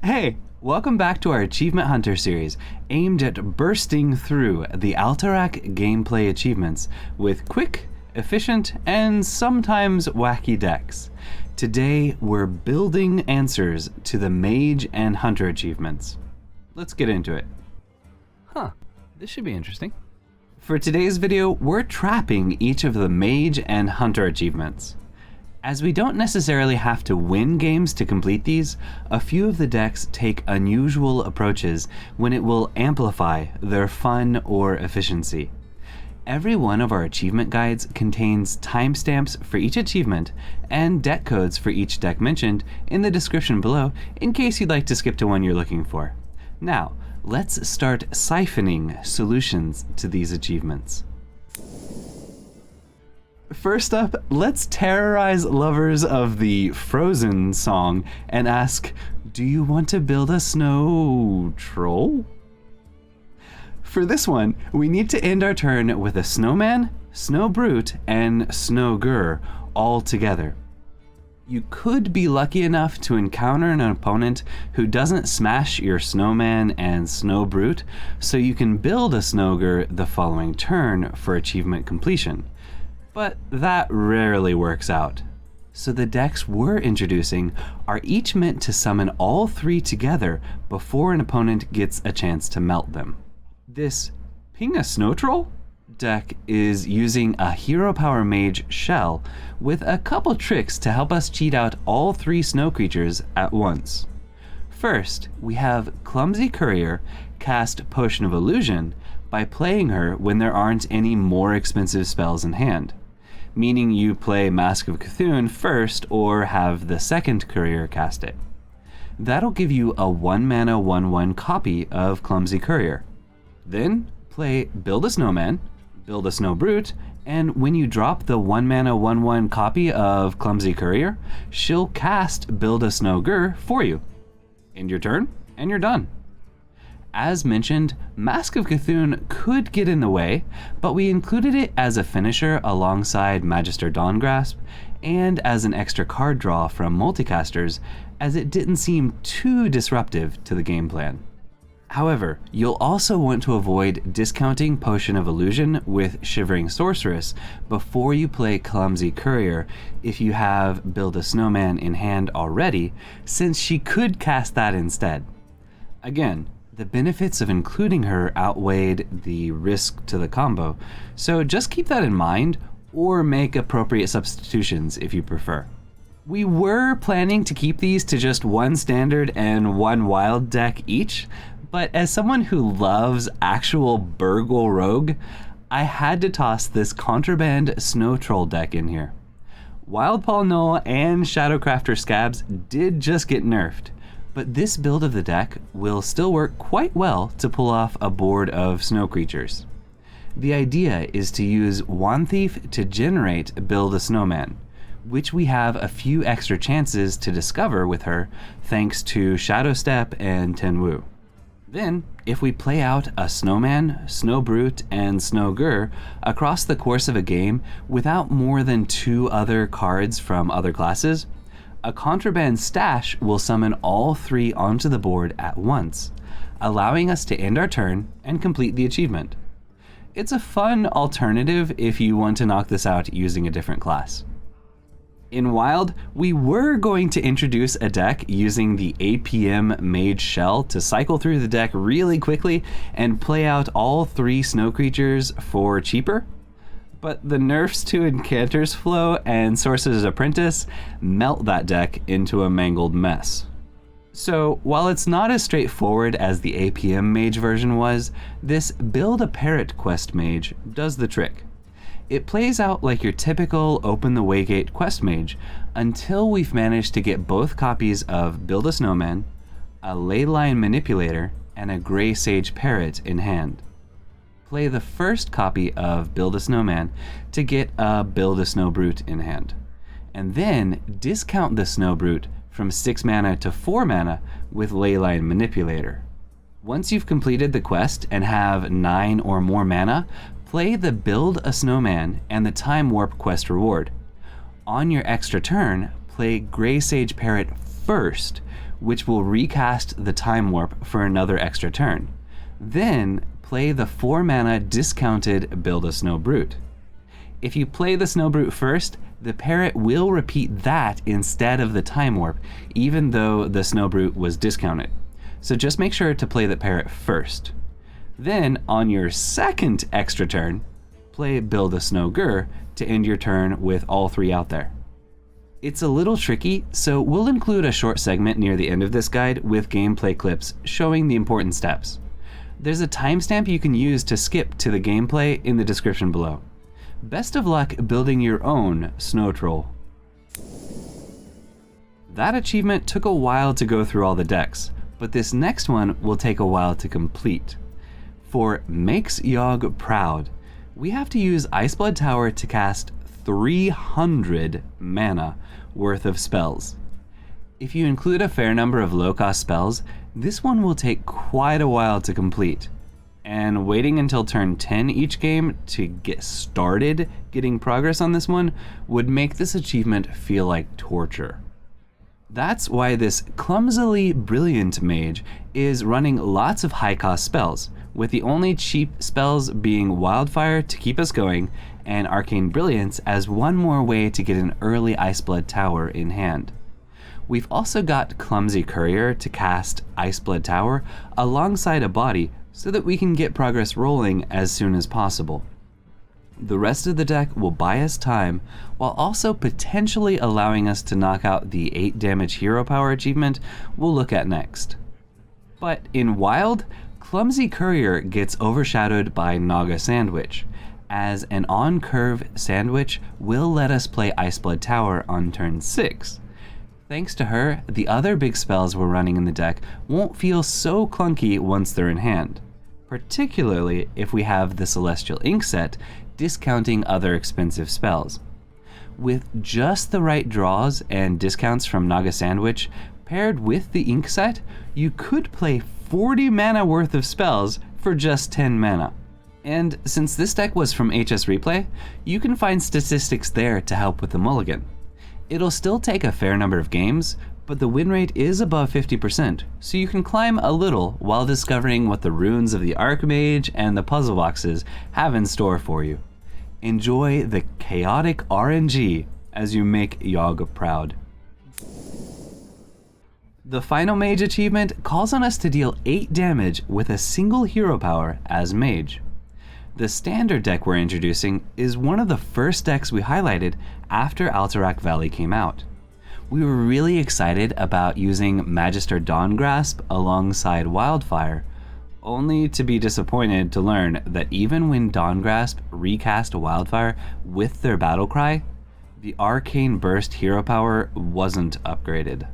Hey, welcome back to our Achievement Hunter series, aimed at bursting through the Alterac gameplay achievements with quick, efficient, and sometimes wacky decks. Today, we're building answers to the Mage and Hunter achievements. Let's get into it. This should be interesting. For today's video, we're trapping each of the Mage and Hunter achievements. As we don't necessarily have to win games to complete these, a few of the decks take unusual approaches when it will amplify their fun or efficiency. Every one of our achievement guides contains timestamps for each achievement and deck codes for each deck mentioned in the description below in case you'd like to skip to one you're looking for. Now, let's start siphoning solutions to these achievements. First up, let's terrorize lovers of the Frozen song and ask, do you want to build a Snowtroll? For this one, we need to end our turn with a Snowman, Snowbrute, and Snowgur all together. You could be lucky enough to encounter an opponent who doesn't smash your Snowman and Snowbrute, so you can build a Snowgur the following turn for achievement completion. But that rarely works out. So the decks we're introducing are each meant to summon all three together before an opponent gets a chance to melt them. This Ping a Snowtroll deck is using a Hero Power Mage shell with a couple tricks to help us cheat out all three snow creatures at once. First, we have Clumsy Courier cast Potion of Illusion by playing her when there aren't any more expensive spells in hand, meaning you play Mask of Cthulhu first or have the second courier cast it. That'll give you a 1-mana 1/1 copy of Clumsy Courier. Then play Build a Snowman, Build a Snowbrute, and when you drop the 1-mana 1/1 copy of Clumsy Courier, she'll cast Build a Snowgur for you. End your turn, and you're done. As mentioned, Mask of Cthulhu could get in the way, but we included it as a finisher alongside Magister Dawngrasp and as an extra card draw from multicasters, as it didn't seem too disruptive to the game plan. However, you'll also want to avoid discounting Potion of Illusion with Shivering Sorceress before you play Clumsy Courier if you have Build a Snowman in hand already, since she could cast that instead. Again, the benefits of including her outweighed the risk to the combo, so just keep that in mind or make appropriate substitutions if you prefer. We were planning to keep these to just one standard and one wild deck each, but as someone who loves actual Burgle Rogue, I had to toss this Contraband Snowtroll deck in here. Wild Paul Null and Shadowcrafter Scabs did just get nerfed, but this build of the deck will still work quite well to pull off a board of snow creatures. The idea is to use Wand Thief to generate Build a Snowman, which we have a few extra chances to discover with her thanks to Shadow Step and Tenwu. Then, if we play out a Snowman, Snowbrute, and Snowgur across the course of a game without more than 2 other cards from other classes, a Contraband stash will summon all 3 onto the board at once, allowing us to end our turn and complete the achievement. It's a fun alternative if you want to knock this out using a different class. In Wild, we were going to introduce a deck using the APM Mage shell to cycle through the deck really quickly and play out all 3 snow creatures for cheaper, but the nerfs to Incanter's Flow and Sorcerer's Apprentice melt that deck into a mangled mess. So while it's not as straightforward as the APM Mage version was, this Build a Parrot quest mage does the trick. It plays out like your typical Open the Waygate quest mage until we've managed to get both copies of Build a Snowman, a Leyline Manipulator, and a Grey Sage Parrot in hand. Play the first copy of Build a Snowman to get a Build a Snowbrute in hand, and then discount the Snowbrute from 6 mana to 4 mana with Leyline Manipulator. Once you've completed the quest and have 9 or more mana, play the Build a Snowman and the Time Warp quest reward. On your extra turn, play Grey Sage Parrot first, which will recast the Time Warp for another extra turn. Then play the 4 mana discounted Build a Snow Brute. If you play the Snow Brute first, the Parrot will repeat that instead of the Time Warp, even though the Snow Brute was discounted. So just make sure to play the Parrot first. Then, on your second extra turn, play Build a Snow Gur to end your turn with all 3 out there. It's a little tricky, so we'll include a short segment near the end of this guide with gameplay clips showing the important steps. There's a timestamp you can use to skip to the gameplay in the description below. Best of luck building your own Snowtroll. That achievement took a while to go through all the decks, but this next one will take a while to complete. For Make Yogg Proud, we have to use Iceblood Tower to cast 300 mana worth of spells. If you include a fair number of low-cost spells, this one will take quite a while to complete. And waiting until turn 10 each game to get started getting progress on this one would make this achievement feel like torture. That's why this clumsily brilliant mage is running lots of high-cost spells, with the only cheap spells being Wildfire to keep us going and Arcane Brilliance as one more way to get an early Iceblood Tower in hand. We've also got Clumsy Courier to cast Iceblood Tower alongside a body so that we can get progress rolling as soon as possible. The rest of the deck will buy us time while also potentially allowing us to knock out the 8 damage hero power achievement we'll look at next. But in Wild, Clumsy Courier gets overshadowed by Naga Sandwich, as an on-curve Sandwich will let us play Iceblood Tower on turn 6. Thanks to her, the other big spells we're running in the deck won't feel so clunky once they're in hand, particularly if we have the Celestial Ink set discounting other expensive spells. With just the right draws and discounts from Naga Sandwich, paired with the Ink set, you could play 40 mana worth of spells for just 10 mana. And since this deck was from HS Replay, you can find statistics there to help with the mulligan. It'll still take a fair number of games, but the win rate is above 50%, so you can climb a little while discovering what the runes of the Archmage and the puzzle boxes have in store for you. Enjoy the chaotic RNG as you make Yogg proud. The final Mage achievement calls on us to deal 8 damage with a single hero power as Mage. The standard deck we're introducing is one of the first decks we highlighted after Alterac Valley came out. We were really excited about using Magister Dawngrasp alongside Wildfire, only to be disappointed to learn that even when Dawngrasp recast Wildfire with their battlecry, the Arcane Burst hero power wasn't upgraded.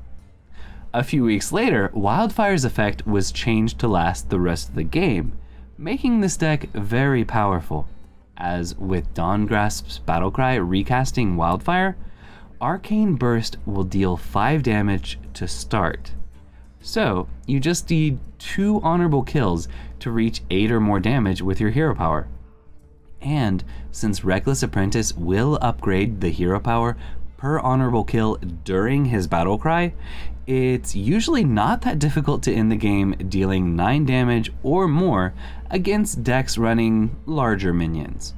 A few weeks later, Wildfire's effect was changed to last the rest of the game, making this deck very powerful, as with Dawngrasp's battlecry recasting Wildfire, Arcane Burst will deal 5 damage to start. So, you just need 2 honorable kills to reach 8 or more damage with your hero power. And since Reckless Apprentice will upgrade the hero power per honorable kill during his battlecry, it's usually not that difficult to end the game dealing 9 damage or more against decks running larger minions.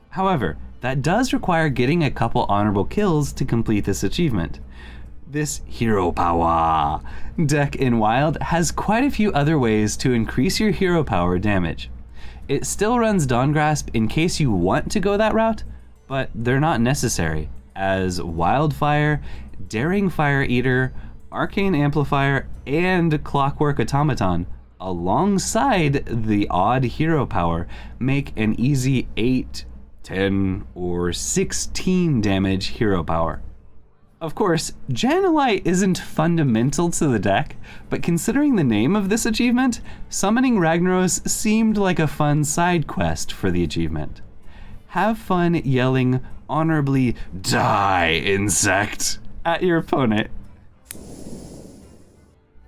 However, that does require getting a couple honorable kills to complete this achievement. This hero power deck in Wild has quite a few other ways to increase your hero power damage. It still runs Dawngrasp in case you want to go that route, but they're not necessary, as Wildfire, Daring Fire Eater, Arcane Amplifier, and Clockwork Automaton, alongside the odd hero power, make an easy 8, 10, or 16 damage hero power. Of course, Jan'alai isn't fundamental to the deck, but considering the name of this achievement, summoning Ragnaros seemed like a fun side quest for the achievement. Have fun yelling honorably "Die, insect!" at your opponent.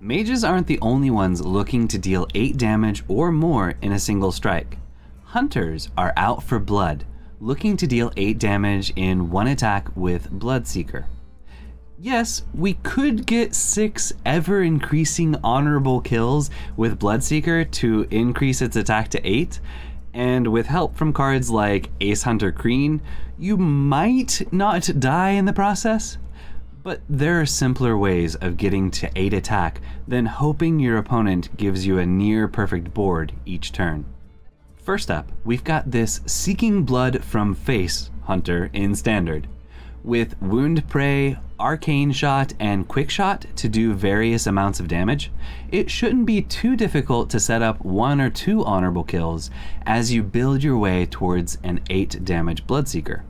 Mages aren't the only ones looking to deal 8 damage or more in a single strike. Hunters are out for blood, looking to deal 8 damage in one attack with Bloodseeker. Yes, we could get 6 ever-increasing honorable kills with Bloodseeker to increase its attack to 8, and with help from cards like Ace Hunter Kreen, you might not die in the process. But there are simpler ways of getting to 8 attack than hoping your opponent gives you a near-perfect board each turn. First up, we've got this Seeking Blood from Face Hunter in Standard, with Wound Prey, Arcane Shot, and Quick Shot to do various amounts of damage. It shouldn't be too difficult to set up 1 or 2 honorable kills as you build your way towards an 8 damage Bloodseeker.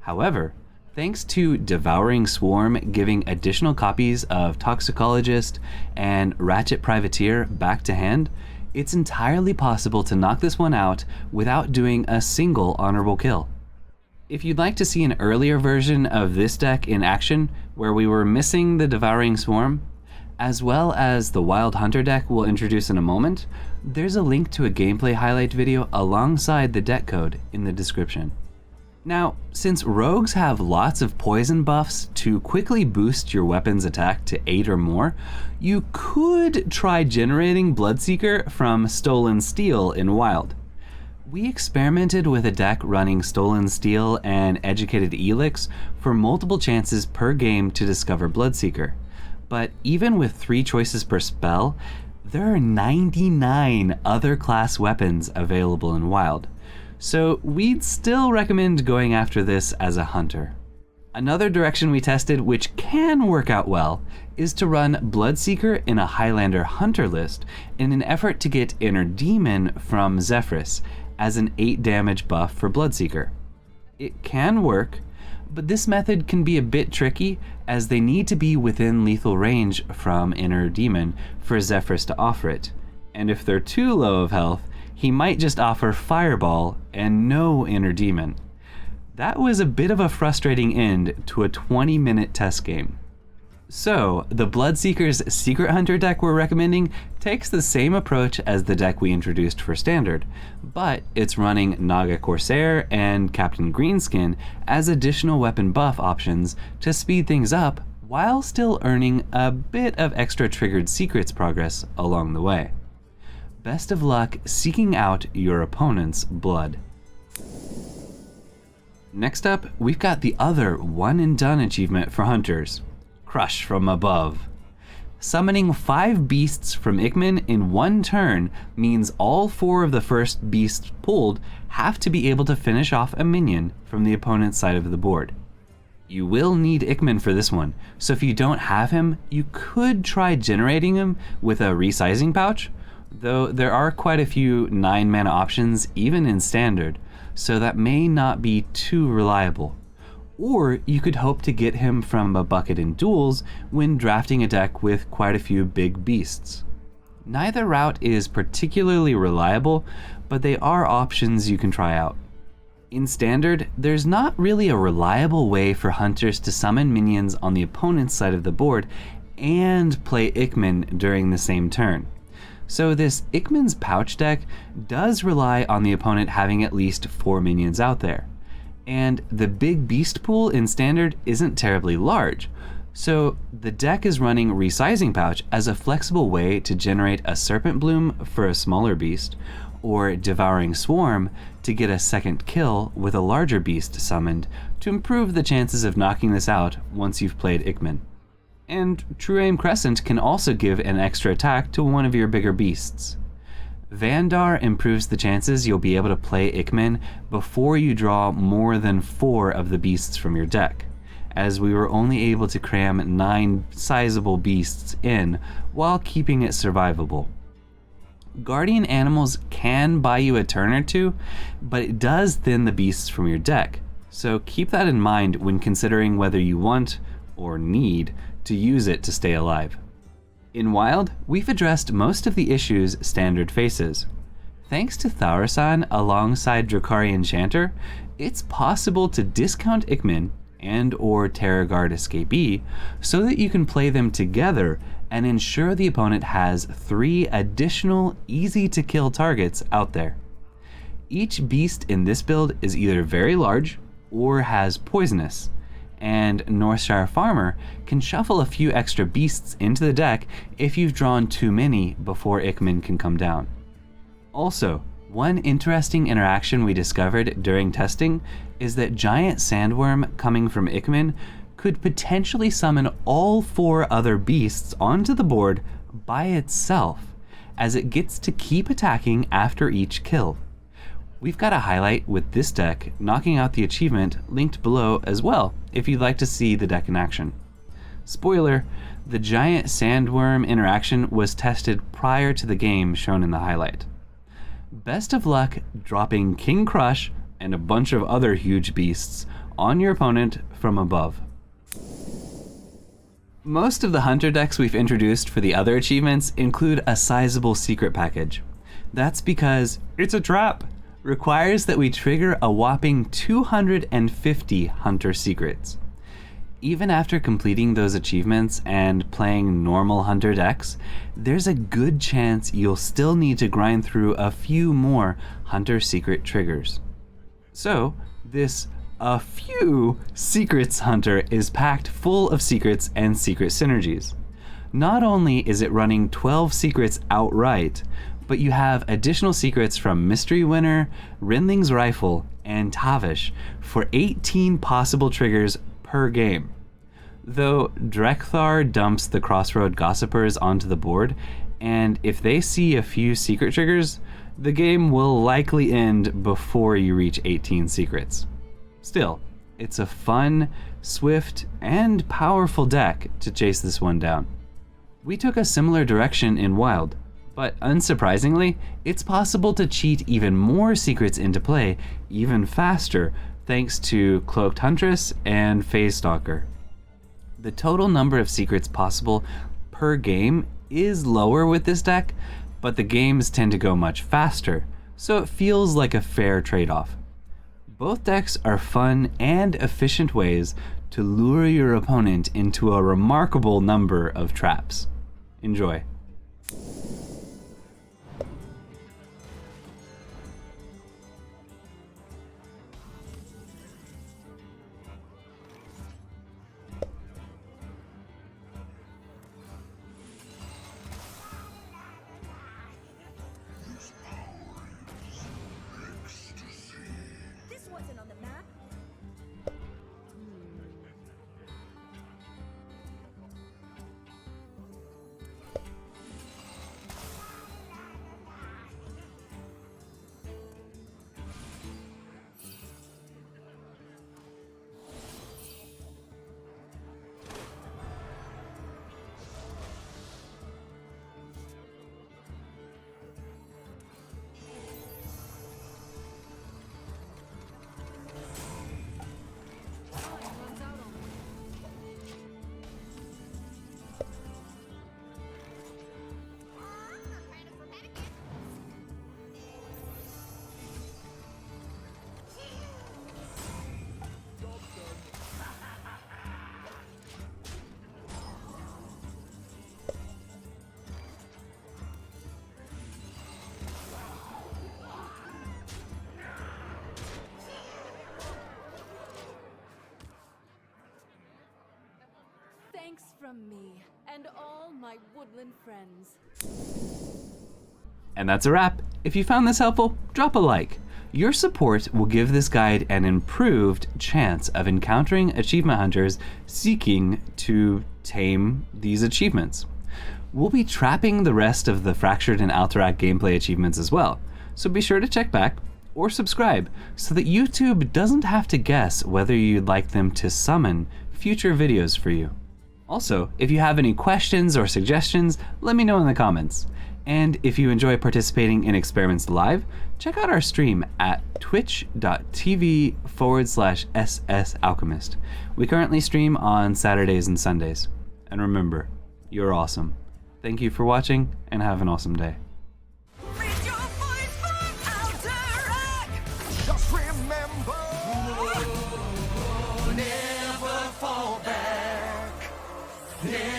However, thanks to Devouring Swarm giving additional copies of Toxicologist and Ratchet Privateer back to hand, it's entirely possible to knock this one out without doing a single honorable kill. If you'd like to see an earlier version of this deck in action, where we were missing the Devouring Swarm, as well as the Wild Hunter deck we'll introduce in a moment, there's a link to a gameplay highlight video alongside the deck code in the description. Now, since rogues have lots of poison buffs to quickly boost your weapon's attack to 8 or more, you could try generating Bloodseeker from Stolen Steel in Wild. We experimented with a deck running Stolen Steel and Educated Elix for multiple chances per game to discover Bloodseeker, but even with 3 choices per spell, there are 99 other class weapons available in Wild. So we'd still recommend going after this as a hunter. Another direction we tested, which can work out well, is to run Bloodseeker in a Highlander Hunter list in an effort to get Inner Demon from Zephrys as an 8 damage buff for Bloodseeker. It can work, but this method can be a bit tricky as they need to be within lethal range from Inner Demon for Zephrys to offer it, and if they're too low of health, he might just offer Fireball and no Inner Demon. That was a bit of a frustrating end to a 20-minute test game. So, the Bloodseeker's Secret Hunter deck we're recommending takes the same approach as the deck we introduced for Standard, but it's running Naga Corsair and Captain Greenskin as additional weapon buff options to speed things up while still earning a bit of extra triggered secrets progress along the way. Best of luck seeking out your opponent's blood. Next up, we've got the other one and done achievement for hunters, Krush From Above. Summoning 5 beasts from Ikman in 1 turn means all 4 of the first beasts pulled have to be able to finish off a minion from the opponent's side of the board. You will need Ikman for this one, so if you don't have him, you could try generating him with a resizing pouch, though there are quite a few 9 mana options even in Standard, so that may not be too reliable. Or you could hope to get him from a bucket in duels when drafting a deck with quite a few big beasts. Neither route is particularly reliable, but they are options you can try out. In Standard, there's not really a reliable way for hunters to summon minions on the opponent's side of the board and play Ikman during the same turn. So this Ikman's Pouch deck does rely on the opponent having at least 4 minions out there. And the big beast pool in Standard isn't terribly large, so the deck is running Resizing Pouch as a flexible way to generate a Serpent Bloom for a smaller beast, or Devouring Swarm to get a second kill with a larger beast summoned to improve the chances of knocking this out once you've played Ikman. And True Aim Crescent can also give an extra attack to one of your bigger beasts. Vandar improves the chances you'll be able to play Ikman before you draw more than 4 of the beasts from your deck, as we were only able to cram 9 sizable beasts in while keeping it survivable. Guardian Animals can buy you a turn or 2, but it does thin the beasts from your deck, so keep that in mind when considering whether you want, or need, to use it to stay alive. In Wild, we've addressed most of the issues Standard faces. Thanks to Thaurasan alongside Drakari Chanter, it's possible to discount Ikman and or Terrorguard Escapee so that you can play them together and ensure the opponent has 3 additional easy-to-kill targets out there. Each beast in this build is either very large or has poisonous, and Northshire Farmer can shuffle a few extra beasts into the deck if you've drawn too many before Ikman can come down. Also, one interesting interaction we discovered during testing is that Giant Sandworm coming from Ikman could potentially summon all 4 other beasts onto the board by itself, as it gets to keep attacking after each kill. We've got a highlight with this deck knocking out the achievement linked below as well if you'd like to see the deck in action. Spoiler, the Giant Sandworm interaction was tested prior to the game shown in the highlight. Best of luck dropping King Krush and a bunch of other huge beasts on your opponent from above. Most of the Hunter decks we've introduced for the other achievements include a sizable secret package. That's because it's a trap. Requires that we trigger a whopping 250 Hunter secrets. Even after completing those achievements and playing normal Hunter decks, there's a good chance you'll still need to grind through a few more Hunter secret triggers. So, this a few secrets Hunter is packed full of secrets and secret synergies. Not only is it running 12 secrets outright, but you have additional secrets from Mystery Winner, Rinling's Rifle, and Tavish for 18 possible triggers per game. Though Drekthar dumps the Crossroad Gossipers onto the board, and if they see a few secret triggers, the game will likely end before you reach 18 secrets. Still, it's a fun, swift, and powerful deck to chase this one down. We took a similar direction in Wild, but unsurprisingly, it's possible to cheat even more secrets into play even faster thanks to Cloaked Huntress and Phase Stalker. The total number of secrets possible per game is lower with this deck, but the games tend to go much faster, so it feels like a fair trade-off. Both decks are fun and efficient ways to lure your opponent into a remarkable number of traps. Enjoy. Thanks from me and all my woodland friends. And that's a wrap. If you found this helpful, drop a like. Your support will give this guide an improved chance of encountering achievement hunters seeking to tame these achievements. We'll be trapping the rest of the Fractured and Alterac gameplay achievements as well, so be sure to check back or subscribe so that YouTube doesn't have to guess whether you'd like them to summon future videos for you. Also, if you have any questions or suggestions, let me know in the comments. And if you enjoy participating in experiments live, check out our stream at twitch.tv/SSAlchemist. We currently stream on Saturdays and Sundays. And remember, you're awesome. Thank you for watching, and have an awesome day. Raise your voice for Alterac. Just remember, never fall back. Never